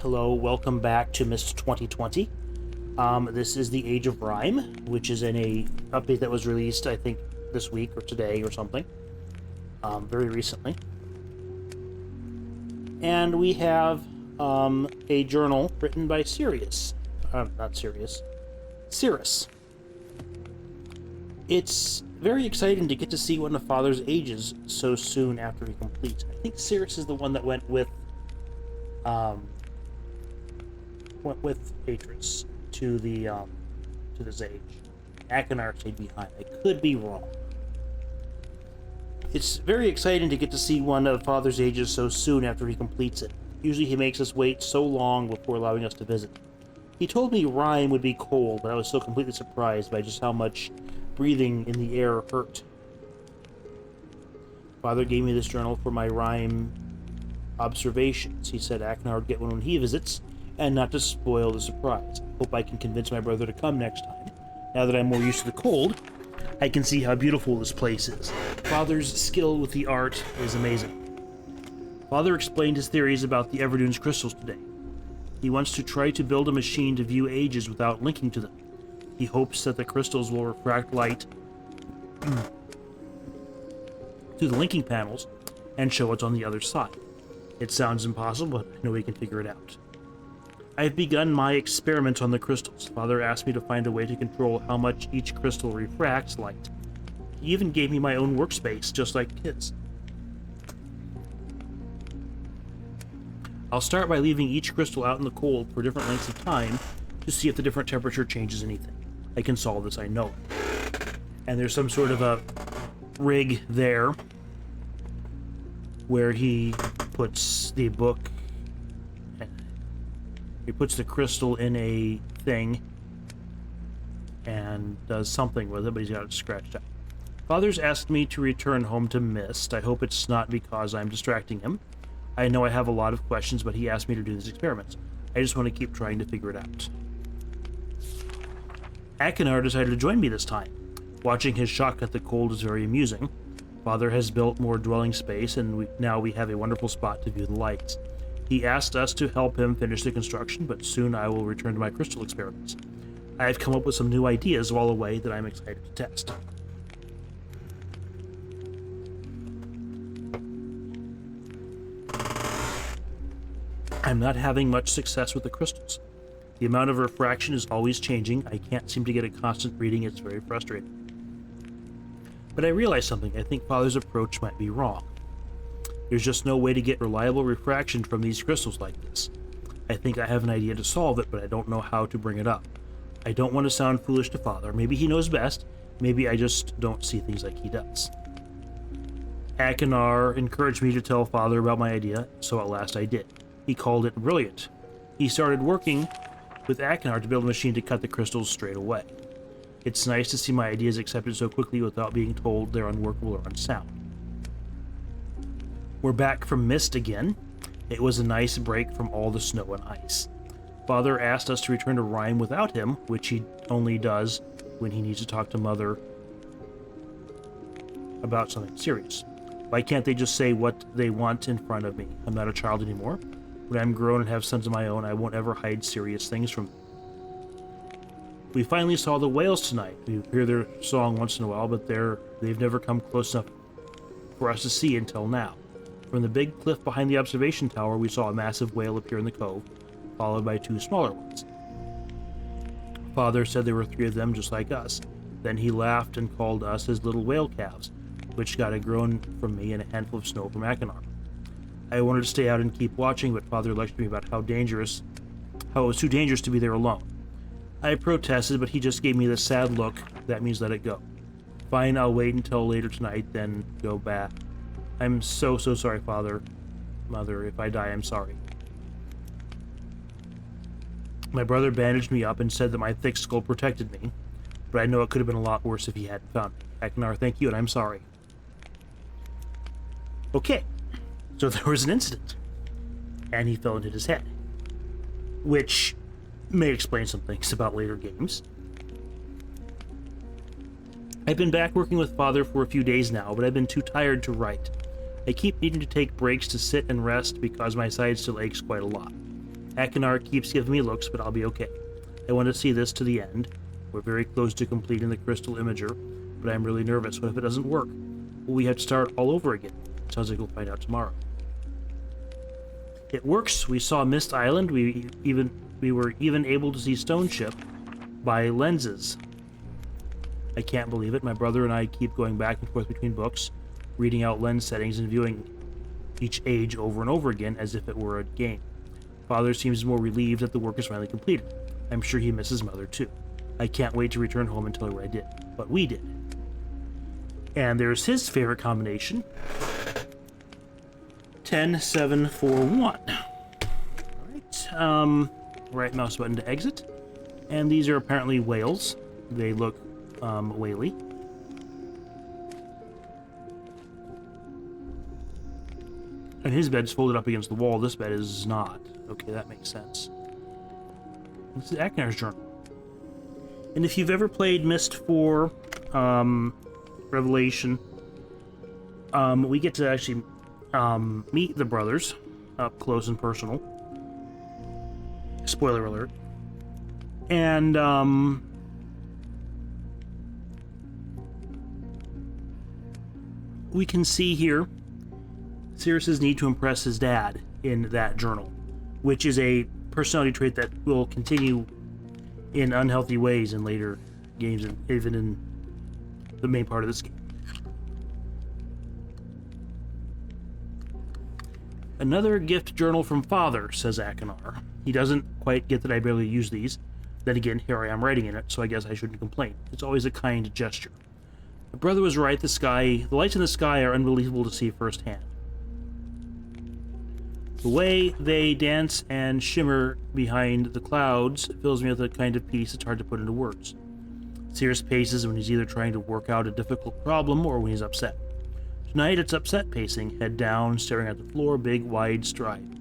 hello, welcome back to Myst 2020. This is the Age of Rime, which is in a update that was released, I think, this week or today or something, very recently. And we have a journal written by Cirrus. It's very exciting to get to see one of Father's ages so soon after he completes. I think Cirrus is the one that went with Atris to this age. Akinar stayed behind. I could be wrong. It's very exciting to get to see one of Father's ages so soon after he completes it. Usually he makes us wait so long before allowing us to visit. He told me Rime would be cold, but I was so completely surprised by just how much breathing in the air hurt. Father gave me this journal for my Rime observations. He said Akinar would get one when he visits, and not to spoil the surprise. Hope I can convince my brother to come next time. Now that I'm more used to the cold, I can see how beautiful this place is. Father's skill with the art is amazing. Father explained his theories about the Everdune's crystals today. He wants to try to build a machine to view ages without linking to them. He hopes that the crystals will refract light through the linking panels and show what's on the other side. It sounds impossible, but I know we can figure it out. I've begun my experiment on the crystals. Father asked me to find a way to control how much each crystal refracts light. He even gave me my own workspace, just like his. I'll start by leaving each crystal out in the cold for different lengths of time to see if the different temperature changes anything. I can solve this, I know. And there's some sort of a rig there where he puts the book, he puts the crystal in a thing and does something with it, but he's got it scratched out. Father's asked me to return home to Myst. I hope it's not because I'm distracting him. I know I have a lot of questions, but he asked me to do these experiments. I just want to keep trying to figure it out. Akinar decided to join me this time. Watching his shock at the cold is very amusing. Father has built more dwelling space, and now we have a wonderful spot to view the lights. He asked us to help him finish the construction, but soon I will return to my crystal experiments. I have come up with some new ideas while away that I'm excited to test. I'm not having much success with the crystals. The amount of refraction is always changing. I can't seem to get a constant reading. It's very frustrating. But I realized something. I think Father's approach might be wrong. There's just no way to get reliable refraction from these crystals like this. I think I have an idea to solve it, but I don't know how to bring it up. I don't want to sound foolish to Father. Maybe he knows best. Maybe I just don't see things like he does. Akinar encouraged me to tell Father about my idea, so at last I did. He called it brilliant. He started working with Akinar to build a machine to cut the crystals straight away. It's nice to see my ideas accepted so quickly without being told they're unworkable or unsound. We're back from Myst again. It was a nice break from all the snow and ice. Father asked us to return to Rime without him, which he only does when he needs to talk to Mother about something serious. Why can't they just say what they want in front of me? I'm not a child anymore. When I'm grown and have sons of my own, I won't ever hide serious things from them. We finally saw the whales tonight. We hear their song once in a while, but they've never come close enough for us to see until now. From the big cliff behind the observation tower, we saw a massive whale appear in the cove, followed by two smaller ones. Father said there were 3 of them just like us. Then he laughed and called us his little whale calves, which got a groan from me and a handful of snow from Akinar. I wanted to stay out and keep watching, but Father lectured me about how it was too dangerous to be there alone. I protested, but he just gave me the sad look. That means let it go. Fine, I'll wait until later tonight, then go back. I'm so sorry, Father. Mother, if I die, I'm sorry. My brother bandaged me up and said that my thick skull protected me, but I know it could have been a lot worse if he hadn't found me. Akinar, thank you, and I'm sorry. Okay, so there was an incident, and he fell and hit his head, which may explain some things about later games. I've been back working with Father for a few days now, but I've been too tired to write. I keep needing to take breaks to sit and rest because my side still aches quite a lot. Akinar keeps giving me looks, but I'll be okay. I want to see this to the end. We're very close to completing the crystal imager, but I'm really nervous. What if it doesn't work? Will we have to start all over again? Sounds like we'll find out tomorrow. It works. We saw Myst Island. We were even able to see Stone Ship by lenses. I can't believe it. My brother and I keep going back and forth between books, reading out lens settings and viewing each age over and over again as if it were a game. Father seems more relieved that the work is finally completed. I'm sure he misses Mother too. I can't wait to return home and tell her I did. But we did. And there's his favorite combination. 10, 7, 4, 1. Alright, right mouse button to exit. And these are apparently whales. They look, whaley. And his bed's folded up against the wall. This bed is not. Okay, that makes sense. This is Akinar's journal. And if you've ever played Myst 4, Revelation, we get to actually meet the brothers up close and personal. Spoiler alert. And we can see here Sirius's need to impress his dad in that journal, which is a personality trait that will continue in unhealthy ways in later games and even in the main part of this game. Another gift journal from Father, says Akinar. He doesn't quite get that I barely use these. Then again, here I am writing in it, so I guess I shouldn't complain. It's always a kind gesture. My brother was right, the lights in the sky are unbelievable to see firsthand. The way they dance and shimmer behind the clouds fills me with a kind of peace that's hard to put into words. Sirius paces when he's either trying to work out a difficult problem or when he's upset. Tonight it's upset pacing, head down, staring at the floor, big, wide stride.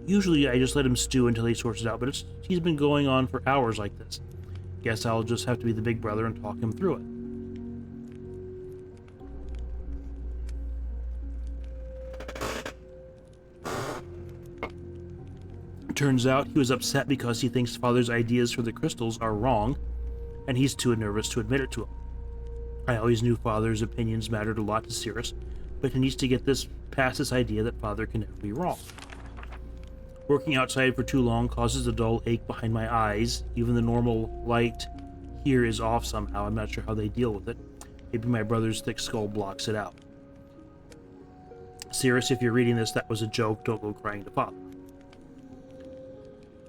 Usually I just let him stew until he sorts it out, but he's been going on for hours like this. Guess I'll just have to be the big brother and talk him through it. Turns out he was upset because he thinks Father's ideas for the crystals are wrong, and he's too nervous to admit it to him. I always knew Father's opinions mattered a lot to Sirius, but he needs to get past this idea that Father can never be wrong. Working outside for too long causes a dull ache behind my eyes. Even the normal light here is off somehow. I'm not sure how they deal with it. Maybe my brother's thick skull blocks it out. Sirius, if you're reading this, that was a joke. Don't go crying to Father.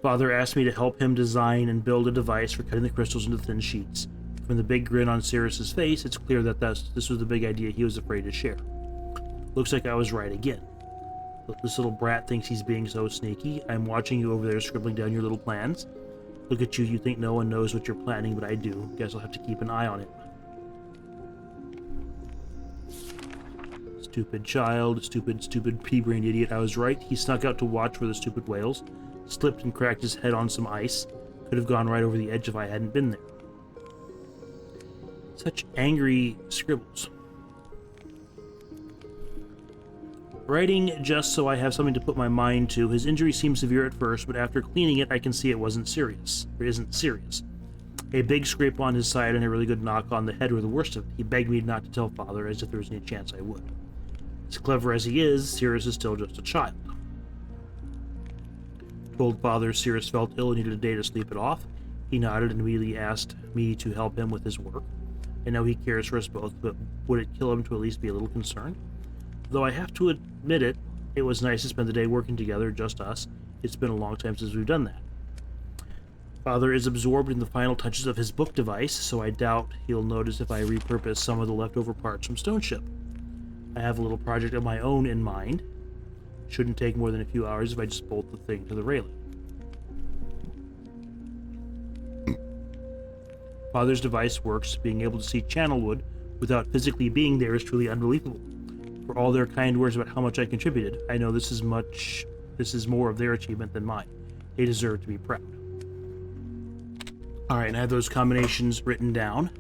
Father asked me to help him design and build a device for cutting the crystals into thin sheets. From the big grin on Sirius's face, it's clear that this was the big idea he was afraid to share. Looks like I was right again. This little brat thinks he's being so sneaky. I'm watching you over there scribbling down your little plans. Look at you, you think no one knows what you're planning, but I do. Guess I'll have to keep an eye on it. Stupid child, stupid pea-brained idiot. I was right. He snuck out to watch for the stupid whales, slipped and cracked his head on some ice. Could have gone right over the edge if I hadn't been there. Such angry scribbles. Writing just so I have something to put my mind to. His injury seemed severe at first, but after cleaning it, I can see it isn't serious. A big scrape on his side and a really good knock on the head were the worst of it. He begged me not to tell Father, as if there was any chance I would. As clever as he is, Sirius is still just a child. Told Father Sirius felt ill and needed a day to sleep it off. He nodded and immediately asked me to help him with his work. I know he cares for us both, but would it kill him to at least be a little concerned? Though I have to admit it, it was nice to spend the day working together, just us. It's been a long time since we've done that. Father is absorbed in the final touches of his book device, so I doubt he'll notice if I repurpose some of the leftover parts from Stone Ship. I have a little project of my own in mind. Shouldn't take more than a few hours if I just bolt the thing to the railing. Father's device works. Being able to see Channelwood without physically being there is truly unbelievable. For all their kind words about how much I contributed, I know this is more of their achievement than mine. They deserve to be proud. Alright, and I have those combinations written down.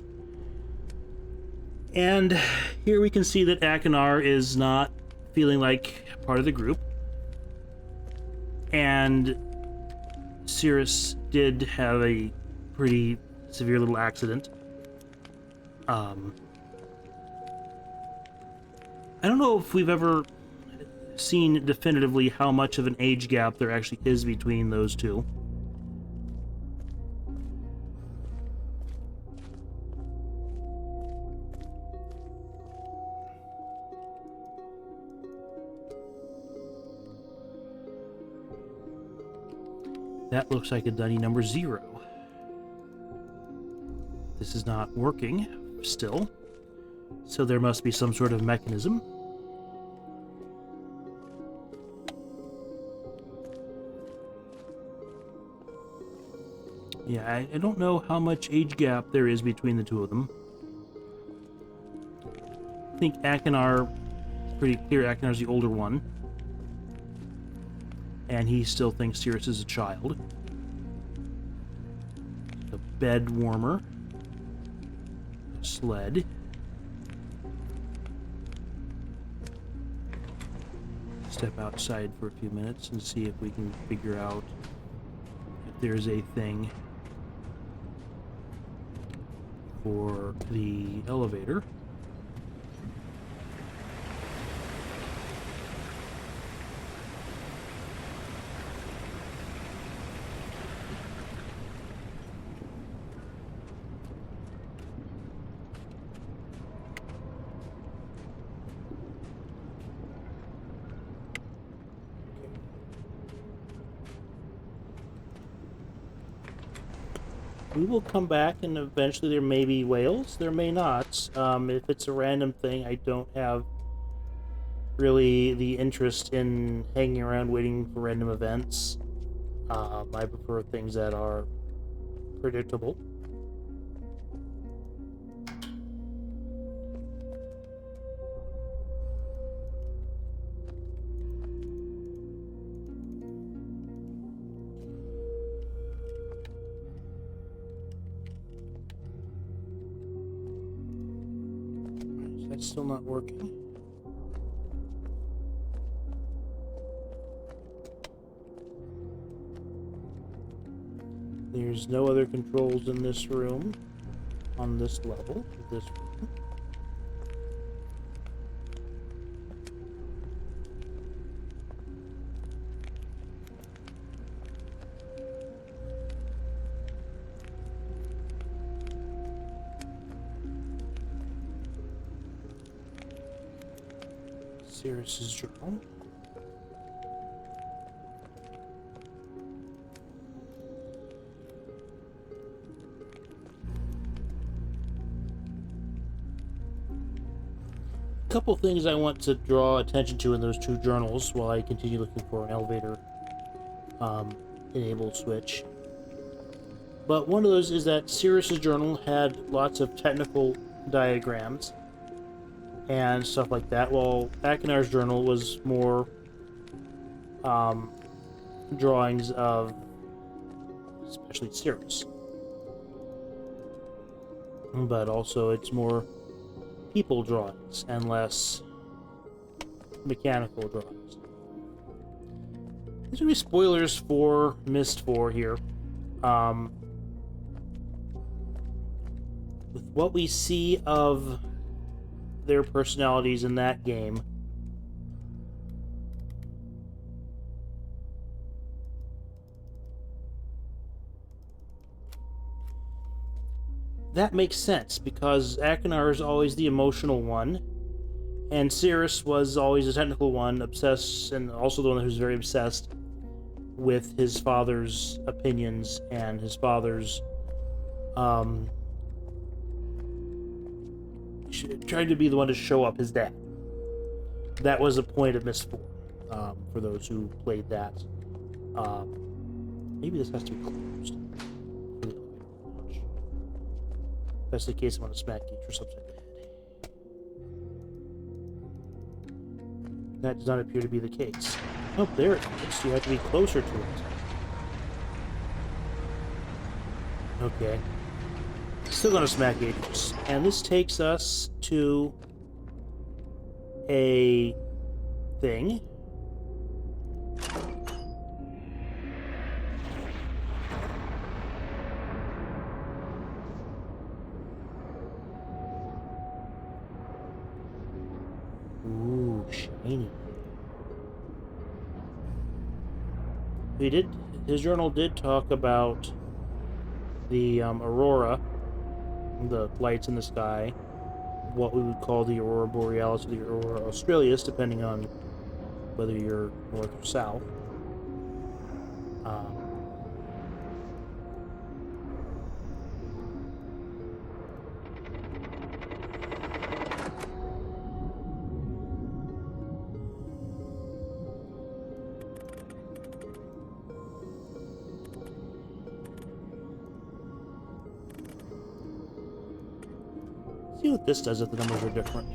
And here we can see that Akinar is not feeling like part of the group. And Cirrus did have a pretty severe little accident. I don't know if we've ever seen definitively how much of an age gap there actually is between those two. That looks like a dunny number 0. This is not working still, so there must be some sort of mechanism. Yeah, I don't know how much age gap there is between the two of them. I think Akinar, pretty clear, Akinar's the older one. And he still thinks Cirrus is a child. A bed warmer. A sled. Step outside for a few minutes and see if we can figure out if there's a thing for the elevator. We will come back, and eventually there may be whales. There may not. If it's a random thing, I don't have really the interest in hanging around waiting for random events. I prefer things that are predictable. That's still not working. There's no other controls in this room, on this level, this room. Cirrus's journal. A couple things I want to draw attention to in those two journals while I continue looking for an elevator enabled switch. But one of those is that Cirrus's journal had lots of technical diagrams and stuff like that, while Akinar's journal was more drawings of especially Cirrus. But also it's more people drawings and less mechanical drawings. These will be spoilers for Myst 4 here. With what we see of their personalities in that game, that makes sense, because Akinar is always the emotional one, and Cirrus was always the technical one, obsessed, and also the one who's very obsessed with his father's opinions and his father's trying to be the one to show up his dad. That was the point of Myst 4, for those who played that. Maybe this has to be closed. If that's the case, I'm going to smack Geetress upside the head. That does not appear to be the case. Oh, there it is. You have to be closer to it. Okay. Still going to smack Geetress. And this takes us to a thing. Rainy. His journal did talk about the aurora, the lights in the sky, what we would call the aurora borealis or the aurora australis, depending on whether you're north or south. See what this does if the numbers are different.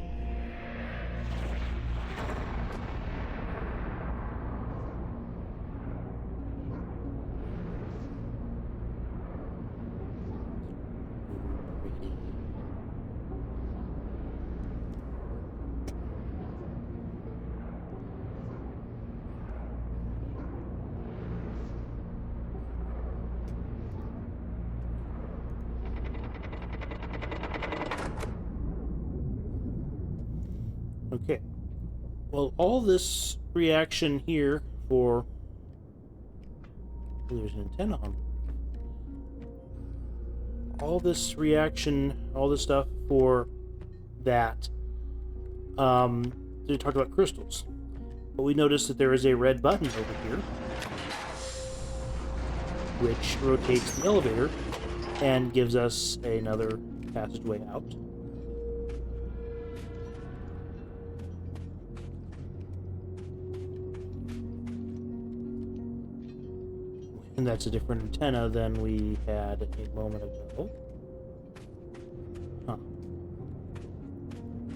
Okay. Well, all this reaction here for... Oh, there's an antenna on. All this reaction, all this stuff for that. They talked about crystals. But we noticed that there is a red button over here, which rotates the elevator and gives us another passageway out. And that's a different antenna than we had a moment ago. Huh.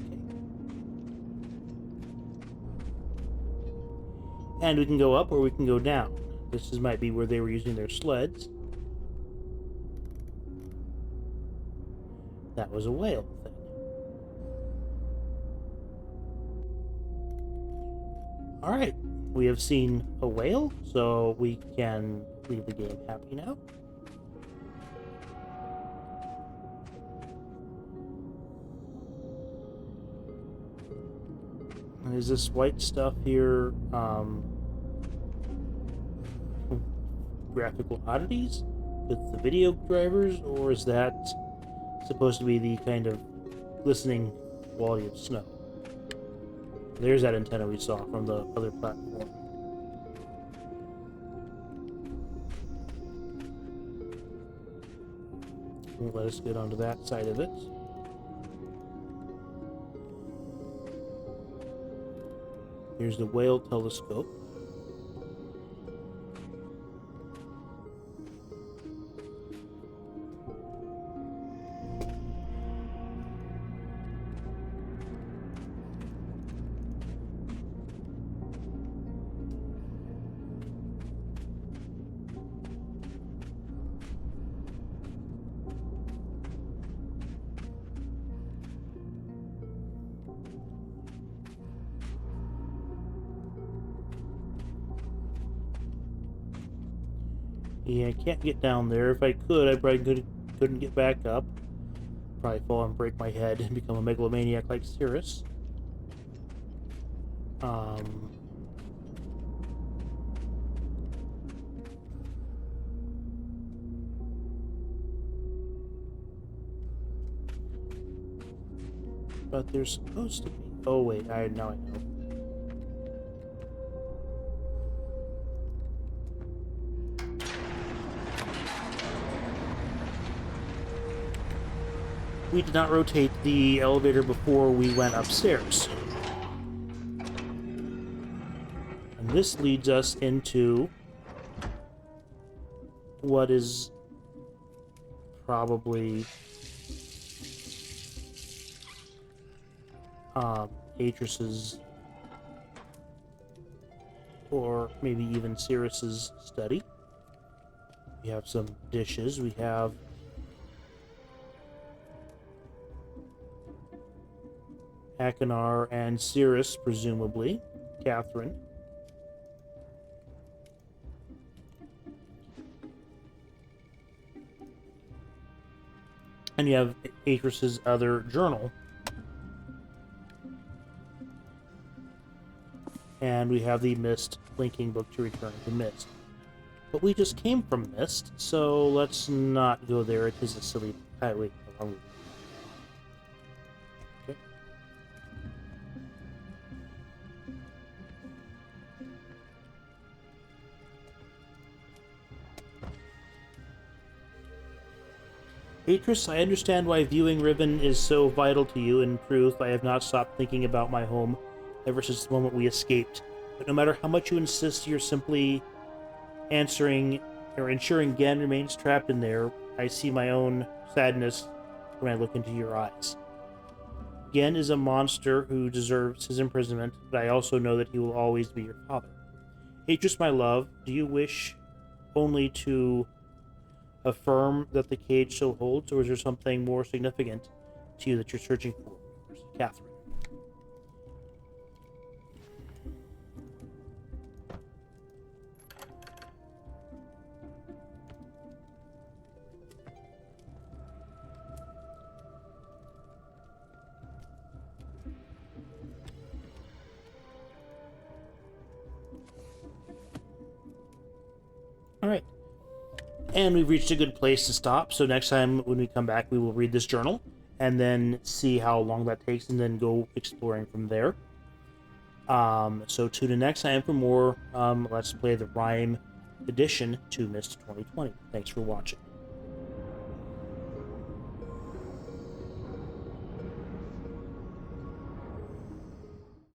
Okay. And we can go up or we can go down. Might be where they were using their sleds. That was a whale thing. Alright, we have seen a whale, so we can leave the game happy now. And is this white stuff here graphical oddities with the video drivers, or is that supposed to be the kind of glistening quality of snow? There's that antenna we saw from the other platform. Let us get onto that side of it. Here's the whale telescope. Yeah, I can't get down there. If I could, I probably couldn't get back up. Probably fall and break my head and become a megalomaniac like Cirrus. But there's supposed to be... Oh, wait. Now I know. We did not rotate the elevator before we went upstairs. And this leads us into what is probably Atris's, or maybe even Cirrus's study. We have some dishes. We have Akinar and Cirrus, presumably. Catherine. And you have Atris's other journal. and we have the Myst linking book to return to Myst. But we just came from Myst, so let's not go there. It is a silly... wait, okay. Beatrice, I understand why viewing Riven is so vital to you. In truth, I have not stopped thinking about my home ever since the moment we escaped. But no matter how much you insist, you're simply answering or ensuring Gen remains trapped in there. I see my own sadness when I look into your eyes. Gen is a monster who deserves his imprisonment, but I also know that he will always be your father. Beatrice, my love, do you wish only to affirm that the cage still holds, or is there something more significant to you that you're searching for? Catherine. All right. And we've reached a good place to stop, so next time when we come back, we will read this journal, and then see how long that takes, and then go exploring from there. So tune in next time for more Let's Play the Rime edition to Myst 2020. Thanks for watching.